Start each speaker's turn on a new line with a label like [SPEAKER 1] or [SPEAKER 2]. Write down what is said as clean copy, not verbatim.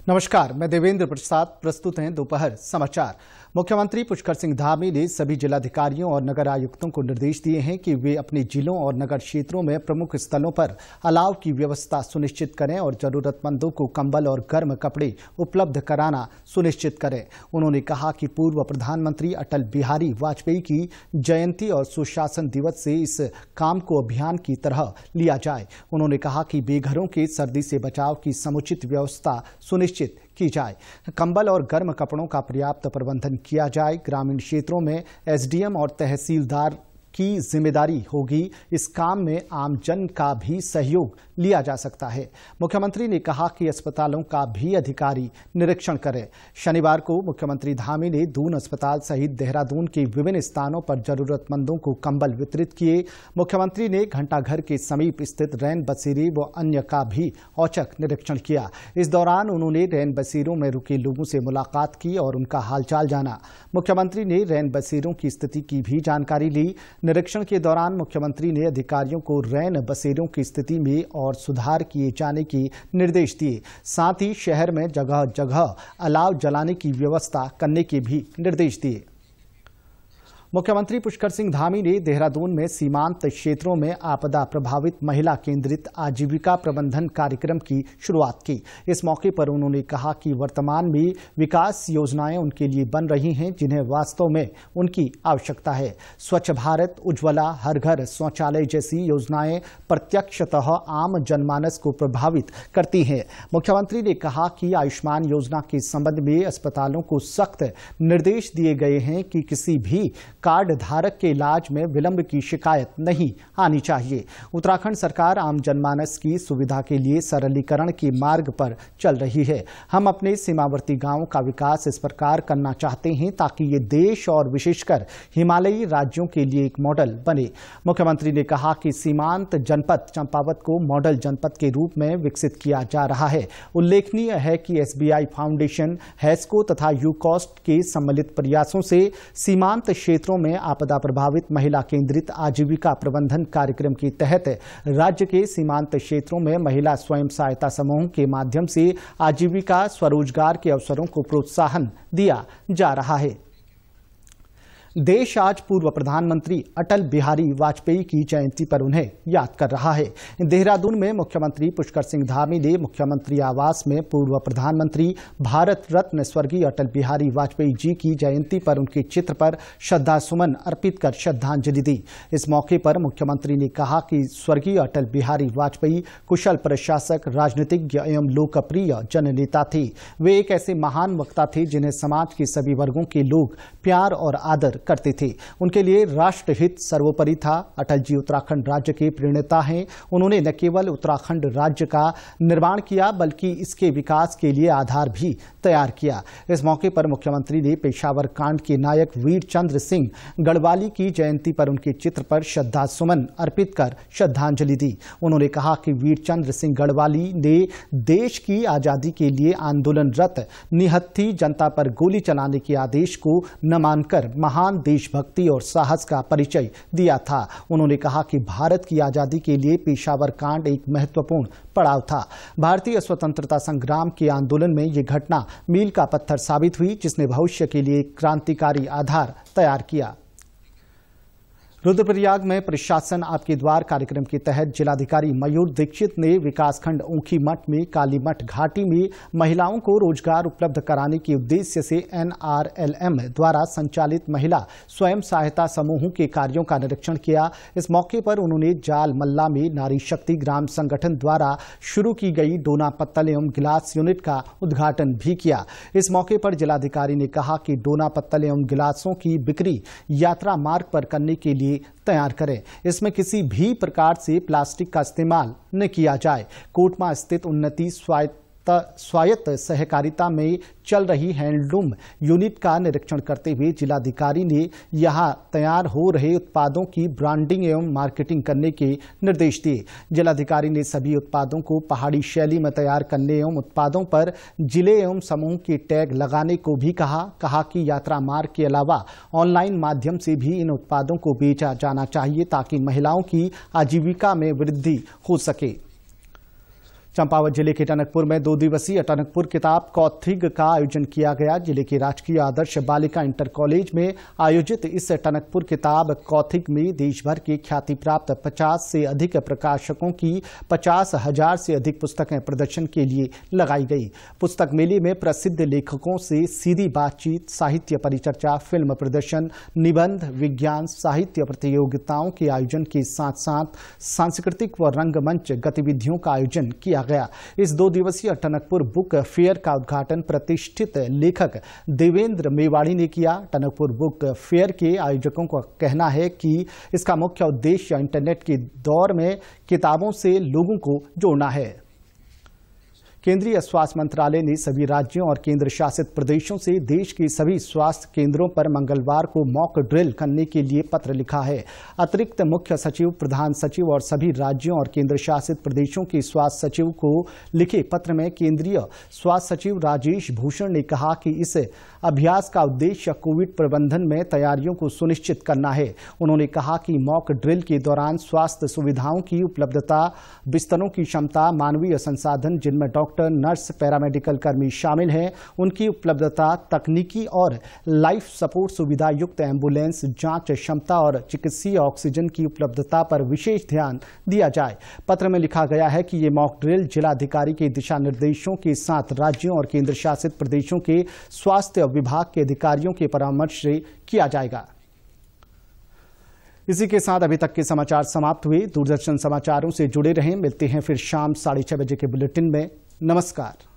[SPEAKER 1] नमस्कार, मैं देवेंद्र प्रसाद। प्रस्तुत हैं दोपहर समाचार। मुख्यमंत्री पुष्कर सिंह धामी ने सभी जिलाधिकारियों और नगर आयुक्तों को निर्देश दिए हैं कि वे अपने जिलों और नगर क्षेत्रों में प्रमुख स्थलों पर अलाव की व्यवस्था सुनिश्चित करें और जरूरतमंदों को कंबल और गर्म कपड़े उपलब्ध कराना सुनिश्चित करें। उन्होंने कहा कि पूर्व प्रधानमंत्री अटल बिहारी वाजपेयी की जयंती और सुशासन दिवस से इस काम को अभियान की तरह लिया जाए। उन्होंने कहा कि बेघरों के सर्दी से बचाव की समुचित व्यवस्था सुनिश्चित की जाए, कंबल और गर्म कपड़ों का पर्याप्त प्रबंधन किया जाए। ग्रामीण क्षेत्रों में एसडीएम और तहसीलदार की जिम्मेदारी होगी। इस काम में आम जन का भी सहयोग लिया जा सकता है। मुख्यमंत्री ने कहा कि अस्पतालों का भी अधिकारी निरीक्षण करें। शनिवार को मुख्यमंत्री धामी ने दून अस्पताल सहित देहरादून के विभिन्न स्थानों पर जरूरतमंदों को कंबल वितरित किए। मुख्यमंत्री ने घंटाघर के समीप स्थित रैन बसेरे व अन्य का भी औचक निरीक्षण किया। इस दौरान उन्होंने रैन बसेरों में रुके लोगों से मुलाकात की और उनका हालचाल जाना। मुख्यमंत्री ने रैन बसेरों की स्थिति की भी जानकारी ली। निरीक्षण के दौरान मुख्यमंत्री ने अधिकारियों को रैन बसेरों की स्थिति में और सुधार किए जाने के निर्देश दिए। साथ ही शहर में जगह जगह अलाव जलाने की व्यवस्था करने के भी निर्देश दिए। मुख्यमंत्री पुष्कर सिंह धामी ने देहरादून में सीमांत क्षेत्रों में आपदा प्रभावित महिला केंद्रित आजीविका प्रबंधन कार्यक्रम की शुरुआत की। इस मौके पर उन्होंने कहा कि वर्तमान में विकास योजनाएं उनके लिए बन रही हैं जिन्हें वास्तव में उनकी आवश्यकता है। स्वच्छ भारत, उज्ज्वला, हर घर शौचालय जैसी योजनाएं प्रत्यक्षतः आम जनमानस को प्रभावित करती हैं। मुख्यमंत्री ने कहा कि आयुष्मान योजना के संबंध में अस्पतालों को सख्त निर्देश दिए गए हैं कि किसी भी कार्ड धारक के इलाज में विलंब की शिकायत नहीं आनी चाहिए। उत्तराखंड सरकार आम जनमानस की सुविधा के लिए सरलीकरण के मार्ग पर चल रही है। हम अपने सीमावर्ती गांवों का विकास इस प्रकार करना चाहते हैं ताकि ये देश और विशेषकर हिमालयी राज्यों के लिए एक मॉडल बने। मुख्यमंत्री ने कहा कि सीमांत जनपद चंपावत को मॉडल जनपद के रूप में विकसित किया जा रहा है। उल्लेखनीय है कि एसबीआई फाउंडेशन, हैस्को तथा यूकॉस्ट के सम्मिलित प्रयासों से सीमांत क्षेत्रों में आपदा प्रभावित महिला केंद्रित आजीविका प्रबंधन कार्यक्रम के तहत राज्य के सीमांत क्षेत्रों में महिला स्वयं सहायता समूह के माध्यम से आजीविका स्वरोजगार के अवसरों को प्रोत्साहन दिया जा रहा है। देश आज पूर्व प्रधानमंत्री अटल बिहारी वाजपेयी की जयंती पर उन्हें याद कर रहा है। देहरादून में मुख्यमंत्री पुष्कर सिंह धामी ने मुख्यमंत्री आवास में पूर्व प्रधानमंत्री भारत रत्न स्वर्गीय अटल बिहारी वाजपेयी जी की जयंती पर उनके चित्र पर श्रद्धासुमन अर्पित कर श्रद्धांजलि दी। इस मौके पर मुख्यमंत्री ने कहा कि स्वर्गीय अटल बिहारी वाजपेयी कुशल प्रशासक, राजनीतिज्ञ एवं लोकप्रिय जननेता थे। वे एक ऐसे महान वक्ता थे जिन्हें समाज के सभी वर्गों के लोग प्यार और आदर करते थे। उनके लिए राष्ट्रहित सर्वोपरि था। अटल जी उत्तराखंड राज्य के प्रणेता हैं। उन्होंने न केवल उत्तराखंड राज्य का निर्माण किया बल्कि इसके विकास के लिए आधार भी तैयार किया। इस मौके पर मुख्यमंत्री ने पेशावर कांड के नायक वीर चंद्र सिंह गढ़वाली की जयंती पर उनके चित्र पर श्रद्धासुमन अर्पित कर श्रद्धांजलि दी। उन्होंने कहा कि वीर चंद्र सिंह गढ़वाली ने देश की आजादी के लिए आंदोलनरत निहत्थी जनता पर गोली चलाने के आदेश को न मानकर महान देशभक्ति और साहस का परिचय दिया था। उन्होंने कहा कि भारत की आजादी के लिए पेशावर कांड एक महत्वपूर्ण पड़ाव था। भारतीय स्वतंत्रता संग्राम के आंदोलन में यह घटना मील का पत्थर साबित हुई जिसने भविष्य के लिए एक क्रांतिकारी आधार तैयार किया। रुद्रप्रयाग में प्रशासन आपके द्वार कार्यक्रम के तहत जिलाधिकारी मयूर दीक्षित ने विकासखंड ऊखी मठ में कालीमठ घाटी में महिलाओं को रोजगार उपलब्ध कराने के उद्देश्य से NRLM द्वारा संचालित महिला स्वयं सहायता समूहों के कार्यों का निरीक्षण किया। इस मौके पर उन्होंने जाल मल्ला में नारी शक्ति ग्राम संगठन द्वारा शुरू की गई डोना पत्तल एवं गिलास यूनिट का उद्घाटन भी किया। इस मौके पर जिलाधिकारी ने कहा कि डोना पत्तल एवं गिलासों की बिक्री यात्रा मार्ग पर करने के लिए तैयार करें। इसमें किसी भी प्रकार से प्लास्टिक का इस्तेमाल न किया जाए। कोटमा स्थित उन्नति स्वायत्त सहकारिता में चल रही हैंडलूम यूनिट का निरीक्षण करते हुए जिलाधिकारी ने यहां तैयार हो रहे उत्पादों की ब्रांडिंग एवं मार्केटिंग करने के निर्देश दिए। जिलाधिकारी ने सभी उत्पादों को पहाड़ी शैली में तैयार करने एवं उत्पादों पर जिले एवं समूह के टैग लगाने को भी कहा कि यात्रा मार्ग के अलावा ऑनलाइन माध्यम से भी इन उत्पादों को बेचा जाना चाहिए ताकि महिलाओं की आजीविका में वृद्धि हो सके। चंपावत जिले के टनकपुर में 2 दिवसीय टनकपुर किताब कौथिग का आयोजन किया गया। जिले के राजकीय आदर्श बालिका इंटर कॉलेज में आयोजित इस टनकपुर किताब कौथिग में देश भर के ख्याति प्राप्त 50 से अधिक प्रकाशकों की 50,000 से अधिक पुस्तकें प्रदर्शन के लिए लगाई गई। पुस्तक मेले में प्रसिद्ध लेखकों से सीधी बातचीत, साहित्य परिचर्चा, फिल्म प्रदर्शन, निबंध, विज्ञान, साहित्य प्रतियोगिताओं के आयोजन के साथ साथ सांस्कृतिक व रंगमंच गतिविधियों का आयोजन किया गया। इस 2 दिवसीय टनकपुर बुक फेयर का उद्घाटन प्रतिष्ठित लेखक देवेंद्र मेवाड़ी ने किया। टनकपुर बुक फेयर के आयोजकों का कहना है कि इसका मुख्य उद्देश्य इंटरनेट के दौर में किताबों से लोगों को जोड़ना है। केंद्रीय स्वास्थ्य मंत्रालय ने सभी राज्यों और केंद्र शासित प्रदेशों से देश के सभी स्वास्थ्य केंद्रों पर मंगलवार को मॉक ड्रिल करने के लिए पत्र लिखा है। अतिरिक्त मुख्य सचिव, प्रधान सचिव और सभी राज्यों और केंद्र शासित प्रदेशों के स्वास्थ्य सचिव को लिखे पत्र में केंद्रीय स्वास्थ्य सचिव राजेश भूषण ने कहा कि इस अभ्यास का उद्देश्य कोविड प्रबंधन में तैयारियों को सुनिश्चित करना है। उन्होंने कहा कि मॉक ड्रिल के दौरान स्वास्थ्य सुविधाओं की उपलब्धता, बिस्तरों की क्षमता, मानवीय संसाधन जिनमें डॉक्टर, नर्स, पैरामेडिकल कर्मी शामिल हैं, उनकी उपलब्धता, तकनीकी और लाइफ सपोर्ट सुविधा युक्त एम्बुलेंस, जांच क्षमता और चिकित्सीय ऑक्सीजन की उपलब्धता पर विशेष ध्यान दिया जाए। पत्र में लिखा गया है कि ये मॉक ड्रिल जिलाधिकारी के दिशा निर्देशों के साथ राज्यों और केंद्र शासित प्रदेशों के स्वास्थ्य विभाग के अधिकारियों के परामर्श से किया जाएगा। इसी के साथ अभी तक के समाचार समाप्त हुए। दूरदर्शन समाचारों से जुड़े रहें। मिलते हैं फिर शाम 6:30 बजे के बुलेटिन में। नमस्कार।